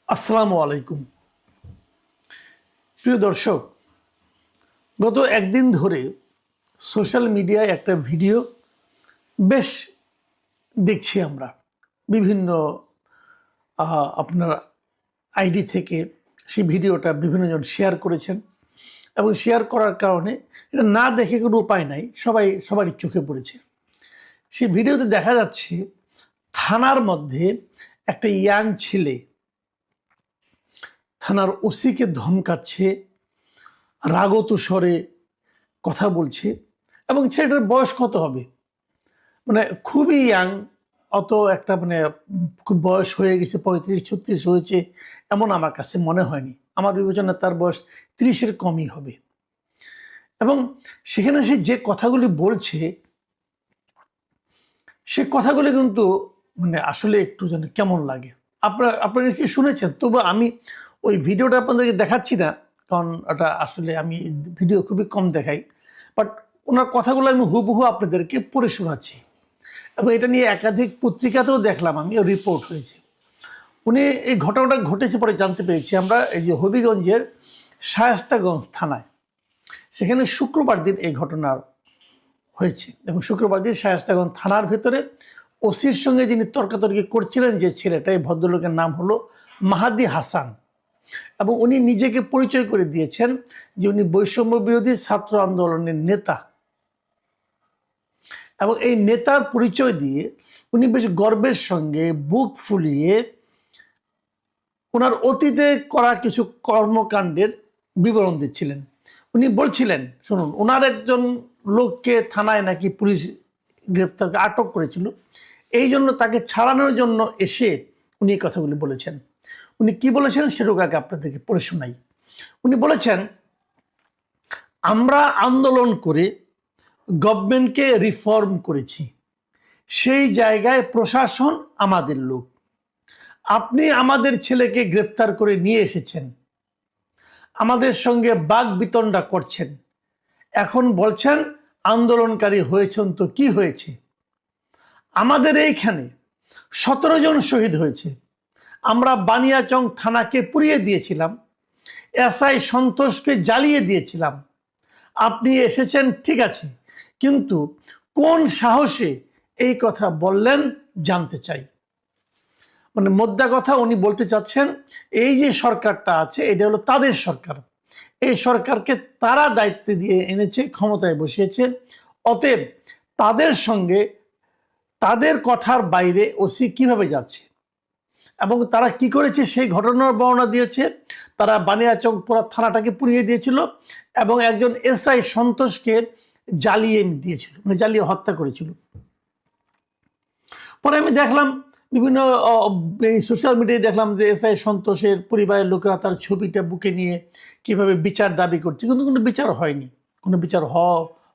আসসালামু আলাইকুম। প্রিয় দর্শক, গত একদিন ধরে সোশ্যাল মিডিয়ায় একটা ভিডিও বেশ দেখছি আমরা। বিভিন্ন আপনার আইডি থেকে সেই ভিডিওটা বিভিন্নজন শেয়ার করেছেন এবং শেয়ার করার কারণে এটা না দেখে কোনো উপায় নাই, সবারই চোখে পড়েছে। সেই ভিডিওতে দেখা যাচ্ছে থানার মধ্যে একটা ইয়াং ছেলে থানার ওসিকে ধমকাচ্ছে, রাগত স্বরে কথা বলছে এবং ছেলেটার বয়স কত হবে, মানে খুবই ইয়াং। অত একটা খুব বয়স হয়ে গেছে, 35-36 হয়েছে এমন আমার কাছে মনে হয়নি। আমার বিবেচনায় তার বয়স 30-এর কমই হবে। এবং সেখানে সে যে কথাগুলি বলছে, সে কথাগুলি কিন্তু আসলে একটু যেন কেমন লাগে। আপনারা নিশ্চয়ই শুনেছেন, তবু আমি ওই ভিডিওটা আপনাদেরকে দেখাচ্ছি না, কারণ ওটা আসলে আমি ভিডিও খুবই কম দেখাই। বাট ওনার কথাগুলো আমি হুবহু আপনাদেরকে পড়ে শোনাচ্ছি এবং এটা নিয়ে একাধিক পত্রিকাতেও দেখলাম, আমি রিপোর্ট হয়েছে। উনি এই ঘটনাটা ঘটেছে পরে জানতে পেরেছি আমরা, এই যে হবিগঞ্জের শায়েস্তাগঞ্জ থানায়, সেখানে শুক্রবার দিন এই ঘটনা হয়েছে। এবং শুক্রবার দিন শায়েস্তাগঞ্জ থানার ভেতরে ওসির সঙ্গে যিনি তর্কাতর্কি করছিলেন, যে ছেলেটা, এই ভদ্রলোকের নাম হলো মাহাদি হাসান, এবং উনি নিজেকে পরিচয় করে দিয়েছেন যে উনি বৈষম্য বিরোধী ছাত্র আন্দোলনের নেতা। এবং এই নেতার পরিচয় দিয়ে উনি বেশ গর্বের সঙ্গে বুক ফুলিয়ে ওনার অতীতে করা কিছু কর্মকাণ্ডের বিবরণ দিচ্ছিলেন। উনি বলছিলেন, শুনুন, ওনার একজন লোককে থানায় নাকি পুলিশ গ্রেপ্তার আটক করেছিল, এই জন্য তাকে ছাড়ানোর জন্য এসে উনি এই কথাগুলি বলেছেন। উনি কি বলেছেন সেটুকু আগে আপনাদেরকে পড়ে শোনাই। উনি বলেছেন, আমরা আন্দোলন করে গভর্নমেন্টকে রিফর্ম করেছি, সেই জায়গায় প্রশাসন আমাদের লোক। আপনি আমাদের ছেলেকে গ্রেপ্তার করে নিয়ে এসেছেন, আমাদের সঙ্গে বাকবিতণ্ডা করছেন, এখন বলছেন আন্দোলনকারী হয়েছেন, তো কি হয়েছে? আমাদের এইখানে 17 জন শহীদ হয়েছে। আমরা বানিয়াচং থানাকে পুড়িয়ে দিয়েছিলাম, এসআই সন্তোষকে জ্বালিয়ে দিয়েছিলাম। আপনি এসেছেন ঠিক আছে, কিন্তু কোন সাহসে এই কথা বললেন জানতে চাই। মোদ্দা কথা উনি বলতে চাচ্ছেন, এই যে সরকারটা আছে এটা হলো তাদের সরকার, এই সরকারকে তারা দায়িত্ব দিয়ে এনেছে, ক্ষমতায় বসিয়েছে। অতএব তাদের সঙ্গে, তাদের কথার বাইরে ওসি কিভাবে যাচ্ছে এবং তারা কি করেছে সেই ঘটনার বর্ণনা দিয়েছে। তারা বানিয়াচং পুরা থানাটাকে পুড়িয়ে দিয়েছিল এবং একজন এসআই সন্তোষকে জ্বালিয়ে দিয়েছিল, জ্বালিয়ে হত্যা করেছিল। পরে আমি দেখলাম বিভিন্ন সোশ্যাল মিডিয়ায় দেখলাম যে এসআই সন্তোষের পরিবারের লোকেরা তার ছবিটা বুকে নিয়ে কিভাবে বিচার দাবি করছে, কিন্তু কোনো বিচার হয়নি, কোনো বিচার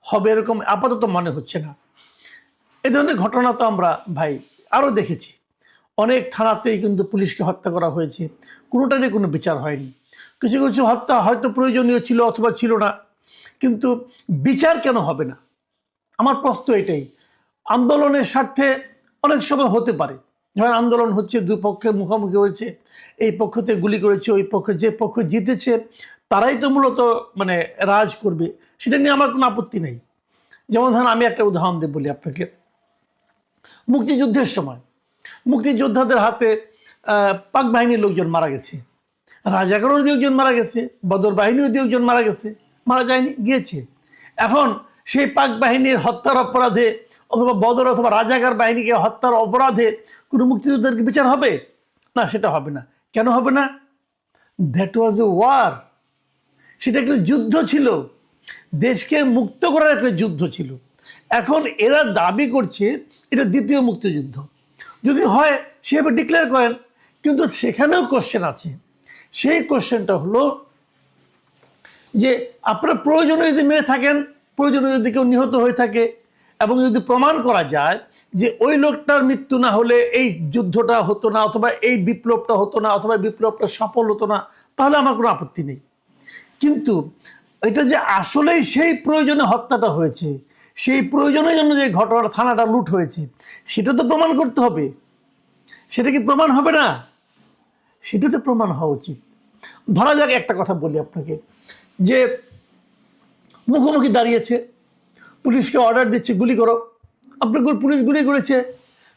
হবে এরকম আপাতত মনে হচ্ছে না। এ ধরনের ঘটনা তো আমরা ভাই আরও দেখেছি, অনেক থানাতেই কিন্তু পুলিশকে হত্যা করা হয়েছে, কোনোটারই কোনো বিচার হয়নি। কিছু কিছু হত্যা হয়তো প্রয়োজনীয় ছিল অথবা ছিল না, কিন্তু বিচার কেন হবে না? আমার প্রশ্ন এটাই। আন্দোলনের স্বার্থে অনেক সময় হতে পারে, যখন আন্দোলন হচ্ছে, দুই পক্ষের মুখোমুখি হয়েছে, এই পক্ষতে গুলি করেছে, ওই পক্ষে, যে পক্ষ জিতেছে তারাই তো মূলত রাজ করবে, সেটা নিয়ে আমার কোনো আপত্তি নেই। যেমন ধরেন, আমি একটা উদাহরণ দিয়ে বলি আপনাকে। মুক্তিযুদ্ধের সময় মুক্তিযোদ্ধাদের হাতে পাক বাহিনীর লোকজন মারা গেছে, রাজাকারও দু একজন মারা গেছে, বদর বাহিনীও দু একজন মারা গেছে, মারা যায়নি, গিয়েছে। এখন সেই পাক বাহিনীর হত্যার অপরাধে অথবা বদর অথবা রাজাকার বাহিনীকে হত্যার অপরাধে কোনো মুক্তিযোদ্ধার কি বিচার হবে? না, সেটা হবে না। কেন হবে না? That was a war. সেটা একটা যুদ্ধ ছিল, দেশকে মুক্ত করার একটা যুদ্ধ ছিল। এখন এরা দাবি করছে এটা দ্বিতীয় মুক্তিযুদ্ধ। যদি হয় সেভাবে ডিক্লেয়ার করেন, কিন্তু সেখানেও কোশ্চেন আছে। সেই কোশ্চেনটা হলো যে আপনারা প্রয়োজনে যদি মেরে থাকেন, প্রয়োজনে যদি কেউ নিহত হয়ে থাকে এবং যদি প্রমাণ করা যায় যে ওই লোকটার মৃত্যু না হলে এই যুদ্ধটা হতো না, অথবা এই বিপ্লবটা হতো না, অথবা বিপ্লবটা সফল হতো না, তাহলে আমার কোনো আপত্তি নেই। কিন্তু এটা যে আসলেই সেই প্রয়োজনে হত্যাটা হয়েছে, সেই প্রয়োজনের জন্য যে ঘটনাটা, থানাটা লুট হয়েছে, সেটা তো প্রমাণ করতে হবে। সেটা কি প্রমাণ হবে না? সেটাতে প্রমাণ হওয়া উচিত। ধরা যাক একটা কথা বলি আপনাকে, যে মুখোমুখি দাঁড়িয়েছে, পুলিশকে অর্ডার দিচ্ছে গুলি করো, আপনার পুলিশ গুলি করেছে,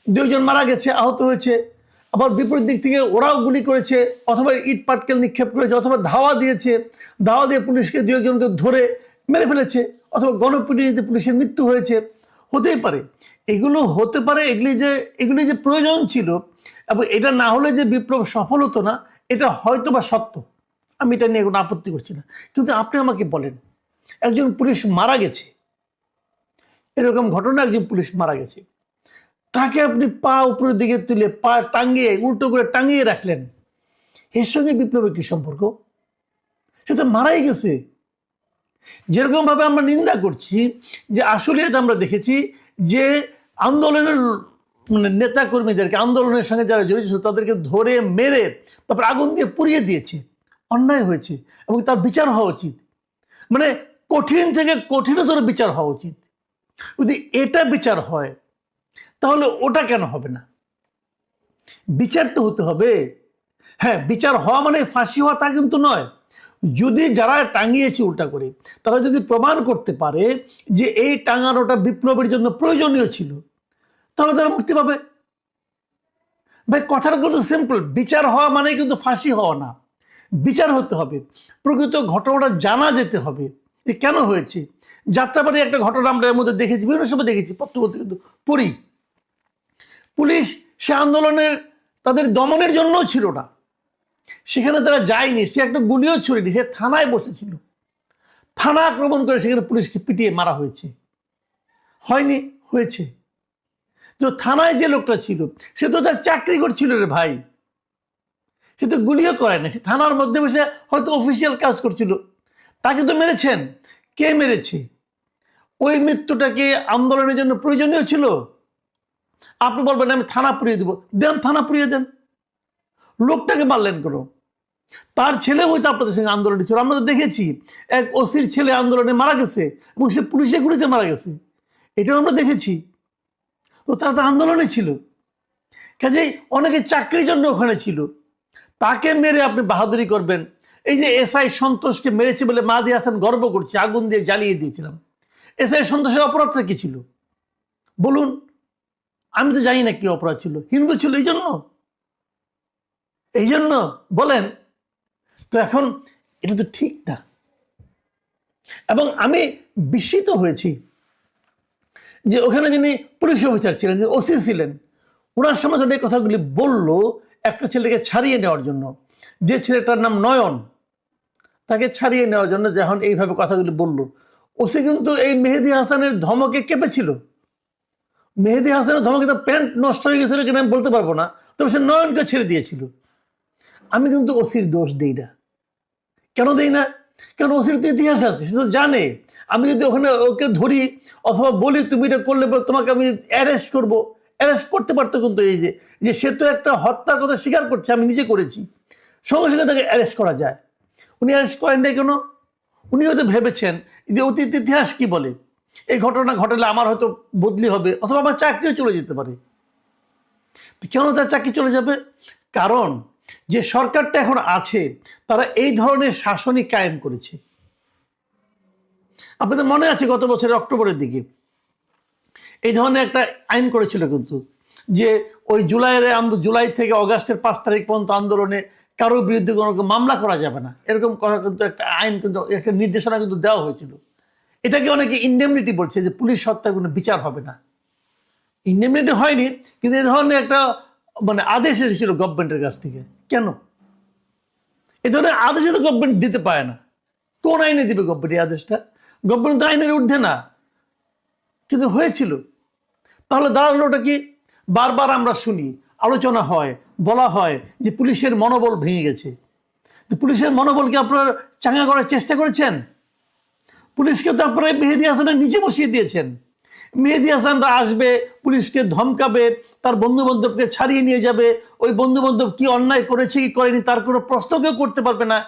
2 জন মারা গেছে, আহত হয়েছে, আবার বিপরীত দিক থেকে ওরাও গুলি করেছে, অথবা ইট পাটকেল নিক্ষেপ করেছে, অথবা ধাওয়া দিয়েছে, ধাওয়া দিয়ে পুলিশকে 2 একজনকে ধরে মেরে ফেলেছে, অথবা গণপিটুনিতে পুলিশের মৃত্যু হয়েছে, হতেই পারে। এগুলো হতে পারে, এগুলি যে প্রয়োজন ছিল, এবং এটা না হলে যে বিপ্লব সফল হতো না, এটা হয়তো বা সত্য, আমি এটা নিয়ে কোনো আপত্তি করছি না। কিন্তু আপনি আমাকে বলেন, একজন পুলিশ মারা গেছে, এরকম ঘটনা, একজন পুলিশ মারা গেছে, তাকে আপনি পা উপরের দিকে তুলে পা টাঙিয়ে উল্টো করে টাঙিয়ে রাখলেন, এর সঙ্গে বিপ্লবের কি সম্পর্ক? সে তো মারাই গেছে। যেরকম ভাবে আমরা নিন্দা করছি যে আসলে আমরা দেখেছি যে আন্দোলনের মানে নেতা কর্মীদেরকে, আন্দোলনের সঙ্গে যারা জড়িত ছিল তাদেরকে ধরে মেরে তারপর আগুন দিয়ে পুড়িয়ে দিয়েছে, অন্যায় হয়েছে এবং তার বিচার হওয়া উচিত। মানে কঠিন থেকে কঠিনতর বিচার হওয়া উচিত। যদি এটা বিচার হয় তাহলে ওটা কেন হবে না? বিচার তো হতে হবে। হ্যাঁ, বিচার হওয়া মানে ফাঁসি হওয়া তা কিন্তু নয়। যদি যারা টাঙিয়েছে উল্টা করে, তারা যদি প্রমাণ করতে পারে যে এই টাঙানোটা বিপ্লবের জন্য প্রয়োজনীয় ছিল, তাহলে তারা মুক্তি পাবে। ভাই, কথাটা কিন্তু সিম্পল। বিচার হওয়া মানে কিন্তু ফাঁসি হওয়া না, বিচার হতে হবে, প্রকৃত ঘটনাটা জানা যেতে হবে যে কেন হয়েছে। যাত্রাবাড়ি একটা ঘটনা আমরা এর মধ্যে দেখেছি, বিভিন্ন সময় দেখেছি, পত্রপত্রিকা কিন্তু পড়ি। পুলিশ সে আন্দোলনের তাদের দমনের জন্যও ছিল না, সেখানে তারা যায়নি, সে একটা গুলিও ছুড়েনি, সে থানায় বসেছিল, থানা আক্রমণ করে সেখানে পুলিশকে পিটিয়ে মারা হয়েছে। হয়নি? হয়েছে। তো থানায় যে লোকটা ছিল সে তো তার চাকরি করছিল রে ভাই, সে তো গুলিও করে না, সে থানার মধ্যে বসে হয়তো অফিসিয়াল কাজ করছিল। তাকে তো মেরেছেন। কে মেরেছে? ওই মৃত্যুটাকে আন্দোলনের জন্য প্রয়োজনীয় ছিল? আপনি বলবেন আমি থানা পুড়িয়ে দেবো, দেন, থানা পুড়িয়ে দেন। লোকটাকে মারলেন কেন? তার ছেলে হয়তো আপনাদের সঙ্গে আন্দোলনে ছিল, আমরা তো দেখেছি এক ওসির ছেলে আন্দোলনে মারা গেছে এবং সে পুলিশে গুলিতে মারা গেছে, এটাও আমরা দেখেছি। তো তারা তো আন্দোলনে ছিল, কাজেই অনেকে চাকরির জন্য ওখানে ছিল। তাকে মেরে আপনি বাহাদুরি করবেন? এই যে এসআই সন্তোষকে মেরেছে বলে মাহাদি হাসান গর্ব করছে, আগুন দিয়ে জ্বালিয়ে দিয়েছিলাম, এসআই সন্তোষের অপরাধটা কি ছিল বলুন? আমি তো জানি না কি অপরাধ ছিল। হিন্দু ছিল এই জন্য বলেন? তো এখন এটা তো ঠিক না। এবং আমি বিস্মিত হয়েছি যে ওখানে যিনি পুলিশ অফিসার ছিলেন, যে ওসি ছিলেন, ওনার সামনে যখন এই কথাগুলি বললো একটা ছেলেকে ছাড়িয়ে নেওয়ার জন্য, যে ছেলেটার নাম নয়ন, তাকে ছাড়িয়ে নেওয়ার জন্য যখন এইভাবে কথাগুলি বলল, ওসি কিন্তু এই মেহেদি হাসানের ধমকে কেঁপেছিল। মেহেদি হাসানের ধমকে তার প্যান্ট নষ্ট হয়ে গেছিল কিনা আমি বলতে পারবো না, তবে সে নয়নকে ছেড়ে দিয়েছিল। আমি কিন্তু ওসির দোষ দিই না। কেন দেই না? কারণ ওসির তো ইতিহাস আছে, সে তো জানে আমি যদি ওখানে ওকে ধরি অথবা বলি তুমি এটা করলে তোমাকে আমি অ্যারেস্ট করবো, অ্যারেস্ট করতে পারতো। কিন্তু এই যে সে তো একটা হত্যার কথা স্বীকার করছে, আমি নিজে করেছি, সঙ্গে সঙ্গে তাকে অ্যারেস্ট করা যায়। উনি অ্যারেস্ট করেন নাই কেন? উনি হয়তো ভেবেছেন যে অতীত ইতিহাস কি বলে, এই ঘটনা ঘটালে আমার হয়তো বদলি হবে অথবা আমার চাকরিও চলে যেতে পারে। কেন তার চাকরি চলে যাবে? কারণ যে সরকারটা এখন আছে তারা এই ধরনের শাসনই কায়েম করেছে। আপনাদের মনে আছে গত বছরের অক্টোবরের দিকে এই ধরনের একটা আইন করেছিল কিন্তু, যে ওই জুলাই থেকে অগাস্টের 5 তারিখ পর্যন্ত আন্দোলনে কারোর বিরুদ্ধে কোনো মামলা করা যাবে না, এরকম করার কিন্তু একটা আইন, কিন্তু একটা নির্দেশনা কিন্তু দেওয়া হয়েছিল। এটাকে অনেকে ইন্ডেমনিটি বলছে, যে পুলিশ হত্যার কোনো বিচার হবে না। ইন্ডেমনিটি হয়নি, কিন্তু এই ধরনের একটা মানে আদেশ এসেছিল গভর্নমেন্টের কাছ থেকে। কেন এই ধরনের আদেশে তো গভর্নমেন্ট দিতে পারে না? কোন আইনে দিবে গভর্নমেন্ট এই আদেশটা? গভর্নমেন্ট তো আইনের ঊর্ধ্বে না, কিন্তু হয়েছিল। তাহলে দাঁড়ালোটা কি? বারবার আমরা শুনি, আলোচনা হয়, বলা হয় যে পুলিশের মনোবল ভেঙে গেছে। পুলিশের মনোবলকে আপনারা চাঙ্গা করার চেষ্টা করেছেন? পুলিশকে তো আপনারা মেহেদি হাসানের নিচে বসিয়ে দিয়েছেন। মেহেদি হাসানরা আসবে, পুলিশকে ধমকাবে, তার বন্ধু বান্ধবকে ছাড়িয়ে নিয়ে যাবে, ওই বন্ধু বান্ধব কি অন্যায় করেছে কি করেনি তার কোনো প্রশ্ন কেউ করতে পারবে না।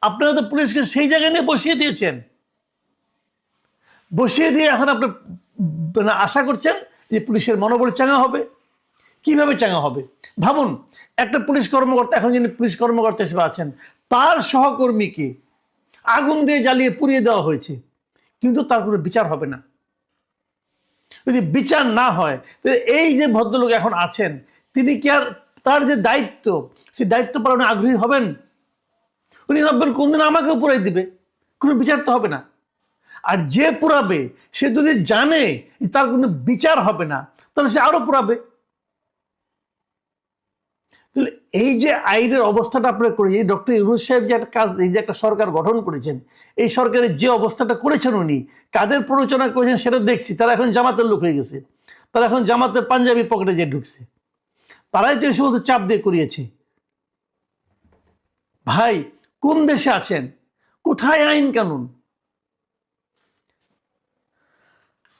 আপনারা তো পুলিশকে সেই জায়গায় নিয়ে বসিয়ে দিয়েছেন। বসিয়ে দিয়ে এখন আপনি আশা করছেন যে পুলিশের মনোবল চাঙ্গা হবে। কিভাবে চাঙ্গা হবে? ভাবুন, একটা পুলিশ কর্মকর্তা, এখন যিনি পুলিশ কর্মকর্তা হিসেবে আছেন, তার সহকর্মীকে আগুন দিয়ে জ্বালিয়ে পুড়িয়ে দেওয়া হয়েছে, কিন্তু তার কোনো বিচার হবে না। যদি বিচার না হয় তাহলে এই যে ভদ্রলোক এখন আছেন, তিনি কি আর তার যে দায়িত্ব, সেই দায়িত্ব পালনে আগ্রহী হবেন? উনি ভাববেন কোনদিন আমাকেও পুরাই দিবে, কোনো বিচার তো হবে না। আর যে পুরাবে সে যদি জানে তার কোনো বিচার হবে না, তাহলে সে আরো পুরাবে। তাহলে এই যে আইনের অবস্থাটা আপনারা করে, এই ডক্টর ইউনূস সাহেব যে একটা কাজ, এই যে একটা সরকার গঠন করেছেন, এই সরকারের যে অবস্থাটা করেছেন উনি কাদের প্ররোচনা করেছেন সেটা দেখছি। তারা এখন জামাতের লোক হয়ে গেছে, তারা এখন জামাতের পাঞ্জাবি পকেটে যে ঢুকছে, তারাই তো এই সমস্ত চাপ দিয়ে করিয়েছে। ভাই, কোন দেশে আছেন? কোথায় আইন কানুন?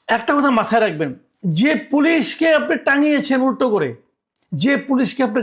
একটা কথা মাথায় রাখবেন, যে পুলিশকে আপনি টাঙিয়েছেন উল্টো করে, যে পুলিশকে আপনি